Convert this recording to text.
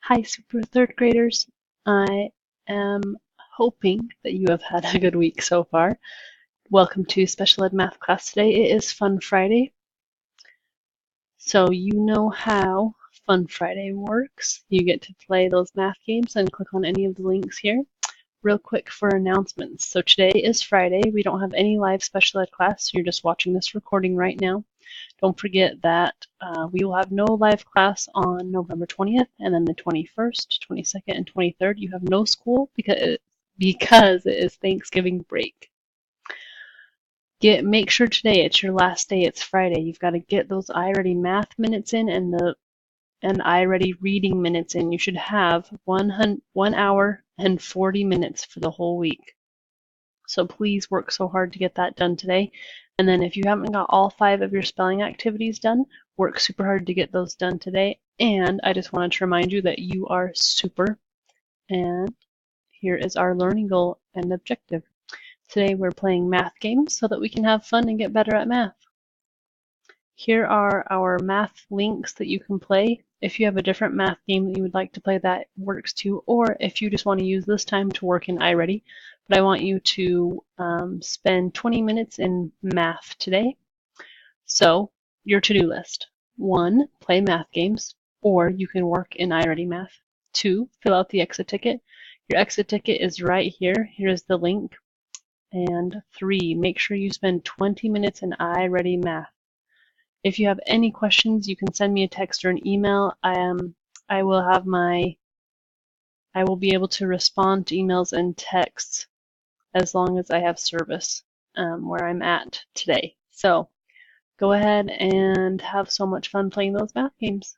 Hi, super third graders. I am hoping that you have had a good week so far. Welcome to special ed math class today. It is Fun Friday. So you know how Fun Friday works. You get to play those math games and click on any of the links here. Real quick for announcements. So today is Friday. We don't have any live special ed class. So you're just watching this recording right now. Don't forget that we will have no live class on November 20th, and then the 21st, 22nd, and 23rd. You have no school because it is Thanksgiving break. Make sure today it's your last day. It's Friday. You've got to get those iReady math minutes in and iReady reading minutes in. You should have 1 hour and 40 minutes for the whole week. So please work so hard to get that done today. And then if you haven't got all 5 of your spelling activities done, work super hard to get those done today. And I just wanted to remind you that you are super. And here is our learning goal and objective. Today we're playing math games so that we can have fun and get better at math. Here are our math links that you can play. If you have a different math game that you would like to play, that works too. Or if you just want to use this time to work in iReady, but I want you to spend 20 minutes in math today. So your to-do list. 1, play math games, or you can work in iReady Math. 2, fill out the exit ticket. Your exit ticket is right here. Here's the link. And 3, make sure you spend 20 minutes in iReady Math. If you have any questions, you can send me a text or an email. I will be able to respond to emails and texts as long as I have service where I'm at today. So go ahead and have so much fun playing those math games.